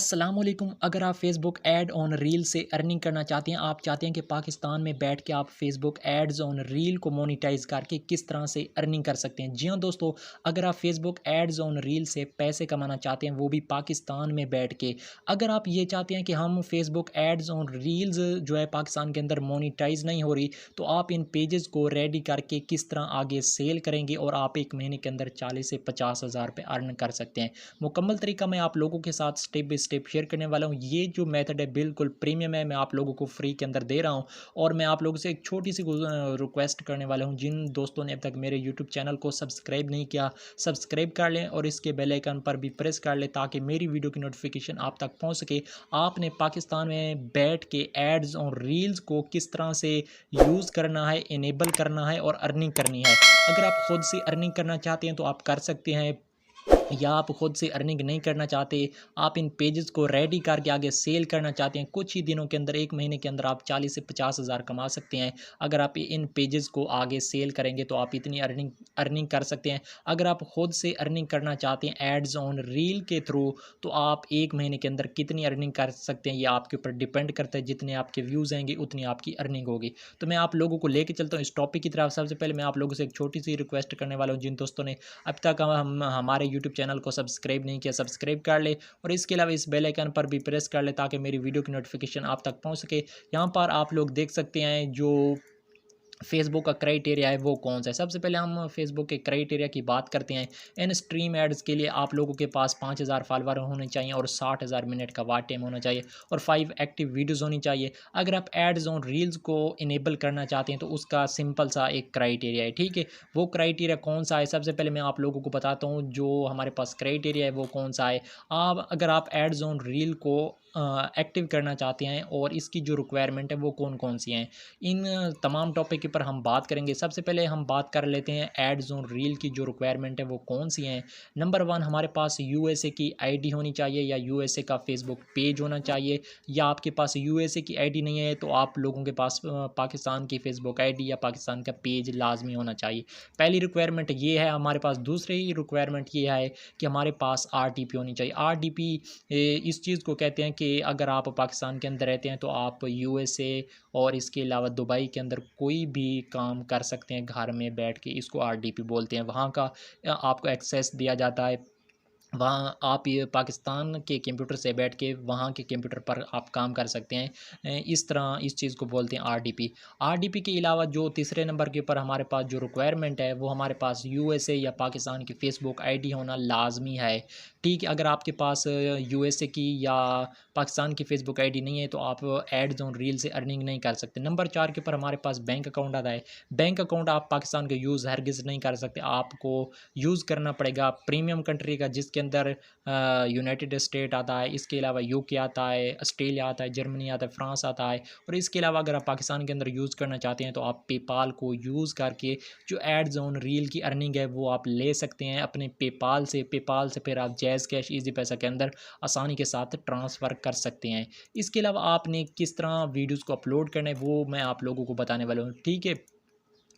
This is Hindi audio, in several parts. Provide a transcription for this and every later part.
अस्सलाम वालेकुम। अगर आप फेसबुक ऐड ऑन रील से अर्निंग करना चाहते हैं, आप चाहते हैं कि पाकिस्तान में बैठ के आप फेसबुक एड्स ऑन रील को मोनेटाइज करके किस तरह से अर्निंग कर सकते हैं। जी हाँ दोस्तों, अगर आप फेसबुक एड्स ऑन रील से पैसे कमाना चाहते हैं, वो भी पाकिस्तान में बैठ के, अगर आप ये चाहते हैं कि हम फेसबुक एड्स ऑन रील्स जो है पाकिस्तान के अंदर मोनेटाइज नहीं हो रही, तो आप इन पेजेस को रेडी करके किस तरह आगे सेल करेंगे और आप एक महीने के अंदर 40 से 50 हज़ार रुपये अर्न कर सकते हैं। मुकम्मल तरीका मैं आप लोगों के साथ स्टेप बाय स्टेप शेयर करने वाला हूँ। ये जो मेथड है बिल्कुल प्रीमियम है, मैं आप लोगों को फ्री के अंदर दे रहा हूँ। और मैं आप लोगों से एक छोटी सी रिक्वेस्ट करने वाला हूँ, जिन दोस्तों ने अब तक मेरे यूट्यूब चैनल को सब्सक्राइब नहीं किया, सब्सक्राइब कर लें और इसके बेल आइकन पर भी प्रेस कर लें ताकि मेरी वीडियो की नोटिफिकेशन आप तक पहुँच सके। आपने पाकिस्तान में बैठ के एड्स और रील्स को किस तरह से यूज़ करना है, इनेबल करना है और अर्निंग करनी है। अगर आप खुद से अर्निंग करना चाहते हैं तो आप कर सकते हैं, या आप खुद से अर्निंग नहीं करना चाहते, आप इन पेजेस को रेडी करके आगे सेल करना चाहते हैं, कुछ ही दिनों के अंदर, एक महीने के अंदर आप 40 से 50 हज़ार कमा सकते हैं। अगर आप इन पेजेस को आगे सेल करेंगे तो आप इतनी अर्निंग अर्निंग कर सकते हैं। अगर आप खुद से अर्निंग करना चाहते हैं एड्स ऑन रील के थ्रू, तो आप एक महीने के अंदर कितनी अर्निंग कर सकते हैं, ये आपके ऊपर डिपेंड करता है। जितने आपके व्यूज़ आएंगे उतनी आपकी अर्निंग होगी। तो मैं आप लोगों को लेके चलता हूँ इस टॉपिक की तरफ। सबसे पहले मैं आप लोगों से एक छोटी सी रिक्वेस्ट करने वाला हूँ, जिन दोस्तों ने अब तक हम हमारे यूट्यूब चैनल को सब्सक्राइब नहीं किया, सब्सक्राइब कर ले और इसके अलावा इस बेल आइकन पर भी प्रेस कर ले ताकि मेरी वीडियो की नोटिफिकेशन आप तक पहुंच सके। यहाँ पर आप लोग देख सकते हैं जो फेसबुक का क्राइटेरिया है वो कौन सा है। सबसे पहले हम फेसबुक के क्राइटेरिया की बात करते हैं। इन स्ट्रीम एड्स के लिए आप लोगों के पास 5000 फॉलोवर होने चाहिए और 60,000 मिनट का वाच टाइम होना चाहिए और 5 एक्टिव वीडियोस होनी चाहिए। अगर आप एड्स ऑन रील्स को इनेबल करना चाहते हैं तो उसका सिंपल सा एक क्राइटेरिया है, ठीक है। वो क्राइटेरिया कौन सा है, सबसे पहले मैं आप लोगों को बताता हूँ जो हमारे पास क्राइटेरिया है वो कौन सा है। अगर आप एड्स ऑन रील को एक्टिव करना चाहते हैं और इसकी जो रिक्वायरमेंट है वो कौन कौन सी हैं, इन तमाम टॉपिक के ऊपर हम बात करेंगे। सबसे पहले हम बात कर लेते हैं एड्स ऑन रील की जो रिक्वायरमेंट है वो कौन सी हैं। नंबर 1, हमारे पास यूएसए की आईडी होनी चाहिए या यूएसए का फेसबुक पेज होना चाहिए, या आपके पास यूएसए की आईडी नहीं है तो आप लोगों के पास पाकिस्तान की फेसबुक आईडी या पाकिस्तान का पेज लाजमी होना चाहिए। पहली रिक्वायरमेंट ये है हमारे पास। दूसरी रिक्वायरमेंट ये है कि हमारे पास आरटीपी होनी चाहिए। आरटीपी इस चीज़ को कहते हैं कि अगर आप पाकिस्तान के अंदर रहते हैं तो आप यूएसए और इसके अलावा दुबई के अंदर कोई भी काम कर सकते हैं घर में बैठ के, इसको आरडीपी बोलते हैं। वहाँ का आपको एक्सेस दिया जाता है, वहाँ आप ये पाकिस्तान के कंप्यूटर से बैठ के वहाँ के कंप्यूटर पर आप काम कर सकते हैं। इस तरह इस चीज़ को बोलते हैं आरडीपी। आरडीपी के अलावा जो तीसरे नंबर के ऊपर हमारे पास जो रिक्वायरमेंट है वो हमारे पास यूएसए या पाकिस्तान की फेसबुक आईडी होना लाजमी है, ठीक है। अगर आपके पास यूएसए की या पाकिस्तान की फेसबुक आईडी नहीं है तो आप एड्स ऑन रील से अर्निंग नहीं कर सकते। नंबर 4 के ऊपर हमारे पास बैंक अकाउंट आता है। बैंक अकाउंट आप पाकिस्तान का यूज़ हरगिज़ नहीं कर सकते, आपको यूज़ करना पड़ेगा प्रीमियम कंट्री का, जिसके अंदर यूनाइटेड स्टेट आता है, इसके अलावा यूके आता है, ऑस्ट्रेलिया आता है, जर्मनी आता है, फ्रांस आता है। और इसके अलावा अगर आप पाकिस्तान के अंदर यूज़ करना चाहते हैं तो आप पेपाल को यूज़ करके जो एड्स ऑन रील की अर्निंग है वो आप ले सकते हैं अपने पेपाल से। पेपाल से फिर आप जैज़ कैश ईजी पैसा के अंदर आसानी के साथ ट्रांसफ़र कर सकते हैं। इसके अलावा आपने किस तरह वीडियोज़ को अपलोड करना है वो मैं आप लोगों को बताने वाला हूँ, ठीक है।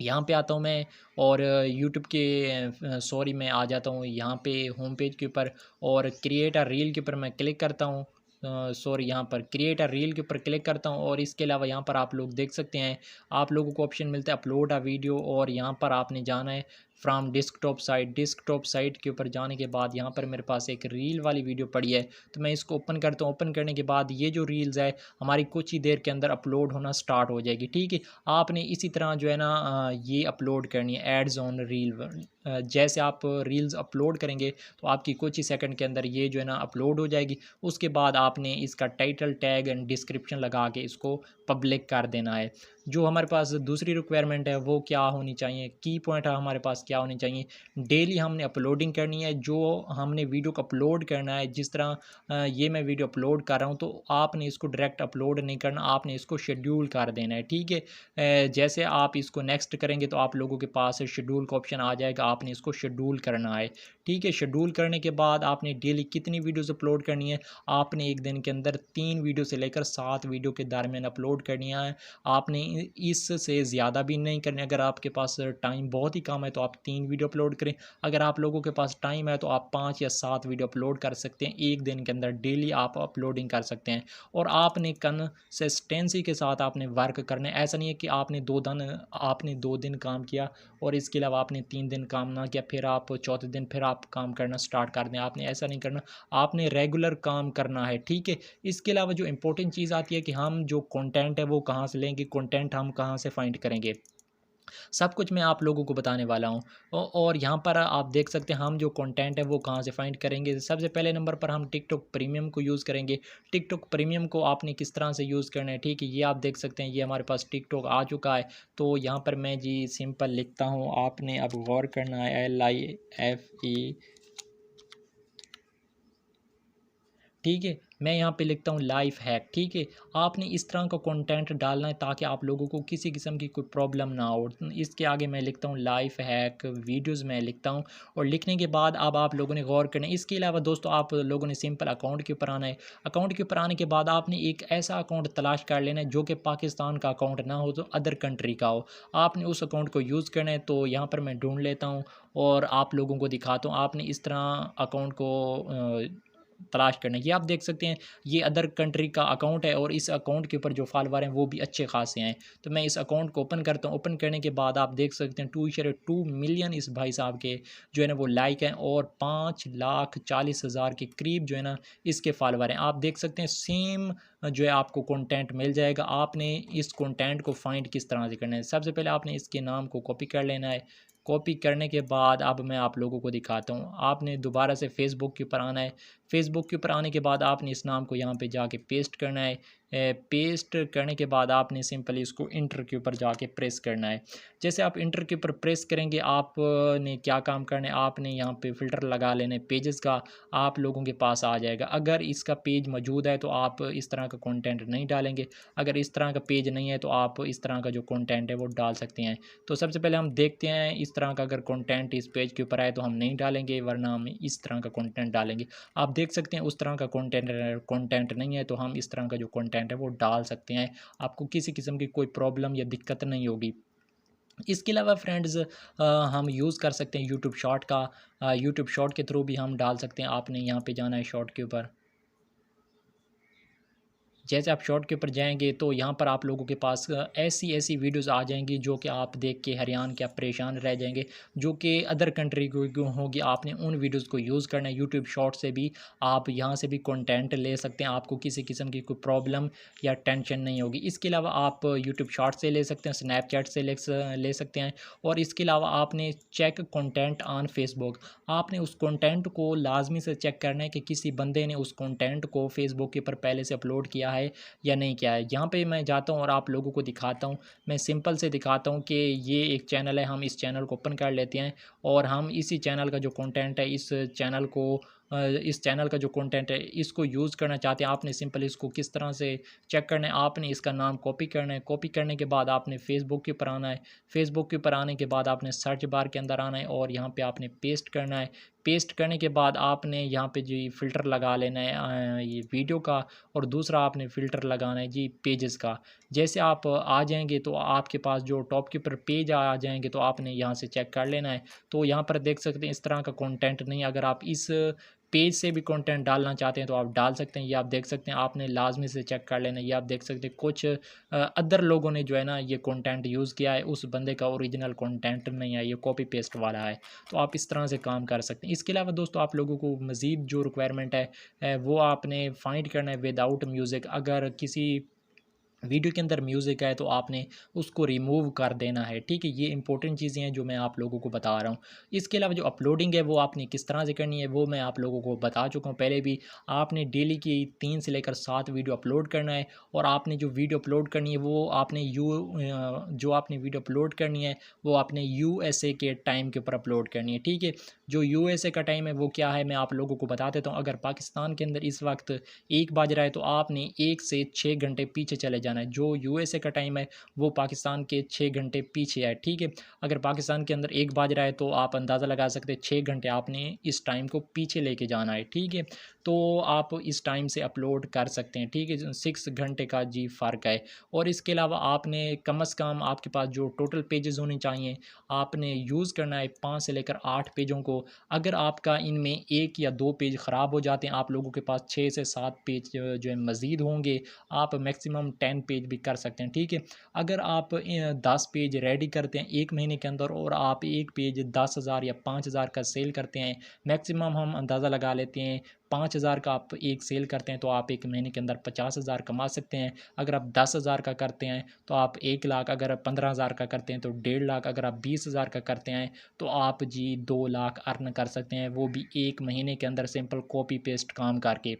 यहाँ पे आता हूँ मैं और यूट्यूब के सॉरी मैं आ जाता हूँ यहाँ पे होम पेज के ऊपर और क्रिएट अ रील के ऊपर मैं क्लिक करता हूँ। सॉरी, यहाँ पर क्रिएट अ रील के ऊपर क्लिक करता हूँ और इसके अलावा यहाँ पर आप लोग देख सकते हैं आप लोगों को ऑप्शन मिलता है अपलोड अ वीडियो, और यहाँ पर आपने जाना है from desktop site. Desktop site के ऊपर जाने के बाद यहाँ पर मेरे पास एक रील वाली वीडियो पड़ी है, तो मैं इसको ओपन करता हूँ। ओपन करने के बाद ये जो रील्स है हमारी कुछ ही देर के अंदर अपलोड होना स्टार्ट हो जाएगी, ठीक है। आपने इसी तरह जो है ना ये अपलोड करनी है एड्स ऑन रील। जैसे आप रील्स अपलोड करेंगे तो आपकी कुछ ही सेकंड के अंदर ये जो है ना अपलोड हो जाएगी। उसके बाद आपने इसका टाइटल टैग एंड डिस्क्रिप्शन लगा के इसको पब्लिक कर देना है। जो हमारे पास दूसरी रिक्वायरमेंट है वो क्या होनी चाहिए, की पॉइंट है हमारे पास क्या होनी चाहिए। डेली हमने अपलोडिंग करनी है, जो हमने वीडियो को अपलोड करना है। जिस तरह ये मैं वीडियो अपलोड कर रहा हूँ तो आपने इसको डायरेक्ट अपलोड नहीं करना, आपने इसको शेड्यूल कर देना है, ठीक है। जैसे आप इसको नेक्स्ट करेंगे तो आप लोगों के पास शेड्यूल का ऑप्शन आ जाएगा, आपने इसको शेड्यूल करना है, ठीक है। शेड्यूल करने के बाद आपने डेली कितनी वीडियोज़ अपलोड करनी है, आपने एक दिन के अंदर 3 वीडियो से लेकर 7 वीडियो के दरमियान अपलोड करनी है। आपने इससे ज़्यादा भी नहीं करनी। अगर आपके पास टाइम बहुत ही कम है तो आप 3 वीडियो अपलोड करें। अगर आप लोगों के पास टाइम है तो आप 5 या 7 वीडियो अपलोड कर सकते हैं। एक दिन के अंदर डेली आप अपलोडिंग कर सकते हैं और आपने कंसिस्टेंसी के साथ आपने वर्क करना है। ऐसा नहीं है कि आपने 2 दिन काम किया और इसके अलावा आपने 3 दिन काम ना किया, फिर आप चौथे दिन फिर आप काम करना स्टार्ट कर दें। आपने ऐसा नहीं करना, आपने रेगुलर काम करना है, ठीक है। इसके अलावा जो इम्पोर्टेंट चीज़ आती है कि हम जो कंटेंट है वो कहाँ से लेंगे, कंटेंट हम कहाँ से फाइंड करेंगे, सब कुछ मैं आप लोगों को बताने वाला हूँ। और यहाँ पर आप देख सकते हैं हम जो कंटेंट है वो कहाँ से फाइंड करेंगे। सबसे पहले नंबर पर हम टिकटॉक प्रीमियम को यूज़ करेंगे। टिकटॉक प्रीमियम को आपने किस तरह से यूज़ करना है, ठीक है। ये आप देख सकते हैं, ये हमारे पास टिकटॉक आ चुका है। तो यहाँ पर मैं जी सिंपल लिखता हूँ, आपने अब गौर करना है, LIFE, ठीक है। मैं यहाँ पे लिखता हूँ लाइफ हैक, ठीक है। आपने इस तरह का कंटेंट डालना है ताकि आप लोगों को किसी किस्म की कोई प्रॉब्लम ना हो। इसके आगे मैं लिखता हूँ लाइफ हैक वीडियोस में लिखता हूँ और लिखने के बाद अब आप लोगों ने गौर करना है। इसके अलावा दोस्तों आप लोगों ने सिंपल अकाउंट के ऊपर आना है। अकाउंट के ऊपर आने के बाद आपने एक ऐसा अकाउंट तलाश कर लेना है जो कि पाकिस्तान का अकाउंट ना हो, तो अदर कंट्री का हो। आपने उस अकाउंट को यूज़ करना है। तो यहाँ पर मैं ढूंढ लेता हूँ और आप लोगों को दिखाता हूँ। आपने इस तरह अकाउंट को तलाश करना है। ये आप देख सकते हैं, ये अदर कंट्री का अकाउंट है और इस अकाउंट के ऊपर जो फॉलोवर हैं वो भी अच्छे खासे हैं। तो मैं इस अकाउंट को ओपन करता हूँ। ओपन करने के बाद आप देख सकते हैं 2 मिलियन इस भाई साहब के जो है ना वो लाइक हैं और 5,40,000 के करीब जो है ना इसके फॉलोवर हैं। आप देख सकते हैं सेम जो है आपको कंटेंट मिल जाएगा। आपने इस कंटेंट को फाइंड किस तरह से करना है, सबसे पहले आपने इसके नाम को कॉपी कर लेना है। कॉपी करने के बाद अब मैं आप लोगों को दिखाता हूँ। आपने दोबारा से फेसबुक के ऊपर आना है। फेसबुक के ऊपर आने के बाद आपने इस नाम को यहाँ पे जाके पेस्ट करना है। पेस्ट करने के बाद आपने सिंपली इसको इंटर के ऊपर जाके प्रेस करना है। जैसे आप इंटर के ऊपर प्रेस करेंगे आपने क्या काम करना है, आपने यहाँ पे फ़िल्टर लगा लेना है पेजेस का, आप लोगों के पास आ जाएगा। अगर इसका पेज मौजूद है तो आप इस तरह का कंटेंट नहीं डालेंगे, अगर इस तरह का पेज नहीं है तो आप इस तरह का जो कंटेंट है वो डाल सकते हैं। तो सबसे पहले हम देखते हैं इस तरह का अगर कंटेंट इस पेज के ऊपर आए तो हम नहीं डालेंगे, वरना हम इस तरह का कंटेंट डालेंगे। आप देख सकते हैं उस तरह का कंटेंट नहीं है तो हम इस तरह का जो कंटेंट है वो डाल सकते हैं। आपको किसी किस्म की कोई प्रॉब्लम या दिक्कत नहीं होगी। इसके अलावा फ्रेंड्स हम यूज़ कर सकते हैं यूट्यूब शॉर्ट का। यूट्यूब शॉर्ट के थ्रू भी हम डाल सकते हैं। आपने यहाँ पे जाना है शॉर्ट के ऊपर। जैसे आप शॉर्ट के ऊपर जाएंगे तो यहाँ पर आप लोगों के पास ऐसी ऐसी वीडियोस आ जाएंगी जो कि आप देख के हैरान के आप परेशान रह जाएंगे, जो कि अदर कंट्री की होगी। आपने उन वीडियोस को यूज़ करना है। यूट्यूब शॉर्ट से भी आप यहाँ से भी कंटेंट ले सकते हैं, आपको किसी किस्म की कोई प्रॉब्लम या टेंशन नहीं होगी। इसके अलावा आप यूट्यूब शॉर्ट से ले सकते हैं, स्नैपचैट से ले सकते हैं। और इसके अलावा आपने चेक कंटेंट ऑन फेसबुक, आपने उस कंटेंट को लाजमी से चेक करना है कि किसी बंदे ने उस कंटेंट को फेसबुक के ऊपर पहले से अपलोड किया है या नहीं किया है। यहाँ पे मैं जाता हूँ और आप लोगों को दिखाता हूँ। मैं सिंपल से दिखाता हूँ कि ये एक चैनल है, हम इस चैनल को ओपन कर लेते हैं और हम इसी चैनल का जो कंटेंट है इस चैनल का जो कंटेंट है इसको यूज़ करना चाहते हैं। आपने सिंपल इसको किस तरह से चेक करना है, आपने इसका नाम कॉपी करना है। कॉपी करने के बाद आपने फेसबुक के ऊपर आना है। फेसबुक के ऊपर आने के बाद आपने सर्च बार के अंदर आना है और यहाँ पे आपने पेस्ट करना है। पेस्ट करने के बाद आपने यहाँ पे जी फ़िल्टर लगा लेना है ये वीडियो का, और दूसरा आपने फ़िल्टर लगाना है जी पेजेस का। जैसे आप आ जाएंगे तो आपके पास जो टॉप के ऊपर पेज आ जाएंगे तो आपने यहाँ से चेक कर लेना है। तो यहाँ पर देख सकते हैं इस तरह का कंटेंट नहीं, अगर आप इस पेज से भी कंटेंट डालना चाहते हैं तो आप डाल सकते हैं। ये आप देख सकते हैं, आपने लाजमी से चेक कर लेना है। ये आप देख सकते हैं कुछ अदर लोगों ने जो है ना ये कंटेंट यूज़ किया है, उस बंदे का ओरिजिनल कंटेंट नहीं है, ये कॉपी पेस्ट वाला है। तो आप इस तरह से काम कर सकते हैं। इसके अलावा दोस्तों आप लोगों को मज़ीद जो रिक्वायरमेंट है वो आपने फाइंड करना है विदाउट म्यूज़िक। अगर किसी वीडियो के अंदर म्यूज़िक है तो आपने उसको रिमूव कर देना है, ठीक है। ये इंपॉर्टेंट चीज़ें हैं जो मैं आप लोगों को बता रहा हूँ। इसके अलावा जो अपलोडिंग है वो आपने किस तरह से करनी है वो मैं आप लोगों को बता चुका हूँ पहले भी। आपने डेली की 3 से लेकर 7 वीडियो अपलोड करना है और आपने जो वीडियो अपलोड करनी है वो आपने जो आपने वीडियो अपलोड करनी है वो आपने USA के टाइम के ऊपर अपलोड करनी है, ठीक है। जो USA का टाइम है वो क्या है मैं आप लोगों को बता देता हूँ। अगर पाकिस्तान के अंदर इस वक्त 1 बज रहा है तो आपने 1 से 6 घंटे पीछे चले जाना जाना है। जो यूएसए का टाइम है वो पाकिस्तान के 6 घंटे पीछे है, ठीक है। अगर पाकिस्तान के अंदर 1 बज रहा है तो आप अंदाज़ा लगा सकते हैं 6 घंटे आपने इस टाइम को पीछे लेके जाना है, ठीक है। तो आप इस टाइम से अपलोड कर सकते हैं, ठीक है। 6 घंटे का जी फ़र्क है। और इसके अलावा आपने कम से कम आपके पास जो टोटल पेजेस होने चाहिए, आपने यूज़ करना है 5 से लेकर 8 पेजों को। अगर आपका इनमें 1 या 2 पेज ख़राब हो जाते हैं, आप लोगों के पास 6 से 7 पेज जो है मज़ीद होंगे, आप मैक्सिमम 10 पेज भी कर सकते हैं, ठीक है। अगर आप 10 पेज रेडी करते हैं 1 महीने के अंदर और आप 1 पेज 10,000 या 5,000 का सेल करते हैं, मैक्सिमम हम अंदाज़ा लगा लेते हैं 5,000 का आप एक सेल करते हैं तो आप 1 महीने के अंदर 50,000 कमा सकते हैं। अगर आप 10,000 का करते हैं तो आप 1 लाख, अगर आप 15,000 का करते हैं तो 1.5 लाख, अगर आप 20,000 का करते हैं तो आप जी 2 लाख अर्न कर सकते हैं, वो भी 1 महीने के अंदर सिंपल कॉपी पेस्ट काम करके।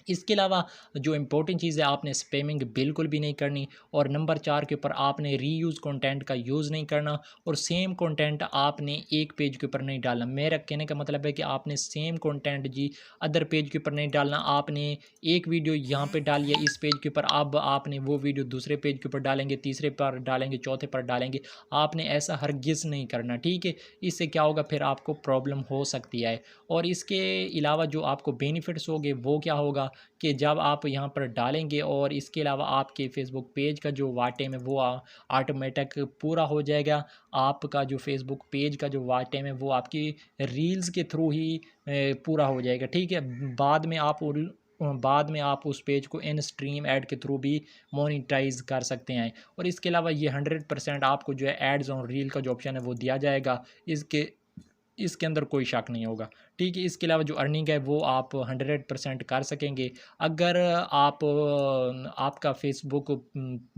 इसके अलावा जो इम्पोर्टेंट चीज़ है, आपने स्पैमिंग बिल्कुल भी नहीं करनी। और नंबर 4 के ऊपर आपने रीयूज़ कंटेंट का यूज़ नहीं करना और सेम कंटेंट आपने एक पेज के ऊपर नहीं डालना। मेरा कहने का मतलब है कि आपने सेम कंटेंट जी अदर पेज के ऊपर नहीं डालना। आपने एक वीडियो यहाँ पे डाली है इस पेज के ऊपर, अब आपने वो वीडियो दूसरे पेज के ऊपर डालेंगे, तीसरे पर डालेंगे, चौथे पर डालेंगे। आपने ऐसा हरगिज़ नहीं करना, ठीक है। इससे क्या होगा, फिर आपको प्रॉब्लम हो सकती है। और इसके अलावा जो आपको बेनिफिट्स होंगे वो क्या होगा कि जब आप यहाँ पर डालेंगे और इसके अलावा आपके फेसबुक पेज का जो वॉच टाइम है वो ऑटोमेटिक पूरा हो जाएगा। आपका जो फेसबुक पेज का जो वॉच टाइम है वो आपकी रील्स के थ्रू ही पूरा हो जाएगा, ठीक है। बाद में आप उस पेज को इन स्ट्रीम ऐड के थ्रू भी मोनेटाइज कर सकते हैं। और इसके अलावा ये 100% आपको जो है एड्स ऑन रील का जो ऑप्शन है वो दिया जाएगा। इसके अंदर कोई शक नहीं होगा, ठीक है। इसके अलावा जो अर्निंग है वो आप 100% कर सकेंगे। अगर आप आपका फेसबुक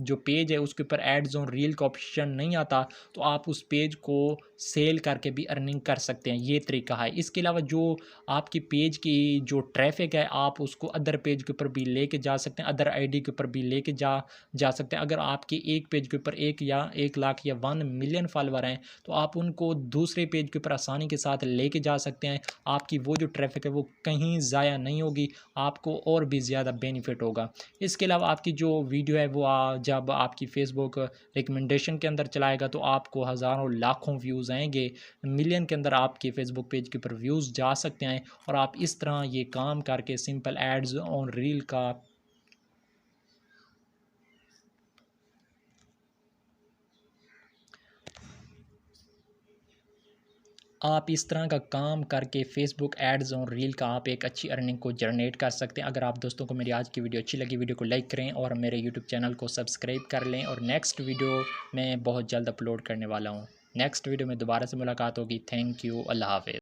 जो पेज है उसके ऊपर एड्स ऑन रील का ऑप्शन नहीं आता तो आप उस पेज को सेल करके भी अर्निंग कर सकते हैं, ये तरीका है। इसके अलावा जो आपकी पेज की जो ट्रैफिक है आप उसको अदर पेज के ऊपर भी लेके जा सकते हैं, अदर आईडी के ऊपर भी लेके जा सकते हैं। अगर आपके एक पेज के ऊपर 1 लाख या 1 मिलियन फॉलोवर हैं तो आप उनको दूसरे पेज के ऊपर आसानी के साथ लेके जा सकते हैं। आपकी वो जो ट्रैफिक है वो कहीं ज़ाया नहीं होगी, आपको और भी ज़्यादा बेनिफिट होगा। इसके अलावा आपकी जो वीडियो है वो जब आपकी फेसबुक रिकमेंडेशन के अंदर चलाएगा तो आपको हज़ारों लाखों व्यूज़ आएंगे, मिलियन के अंदर आपके फेसबुक पेज के ऊपर व्यूज़ जा सकते हैं। और आप इस तरह ये काम करके सिंपल एड्स ऑन रील का आप इस तरह का काम करके फेसबुक एड्स और रील का आप एक अच्छी अर्निंग को जनरेट कर सकते हैं। अगर आप दोस्तों को मेरी आज की वीडियो अच्छी लगी, वीडियो को लाइक करें और मेरे यूट्यूब चैनल को सब्सक्राइब कर लें। और नेक्स्ट वीडियो मैं बहुत जल्द अपलोड करने वाला हूँ। नेक्स्ट वीडियो में दोबारा से मुलाकात होगी। थैंक यू, अल्लाह हाफ़िज़।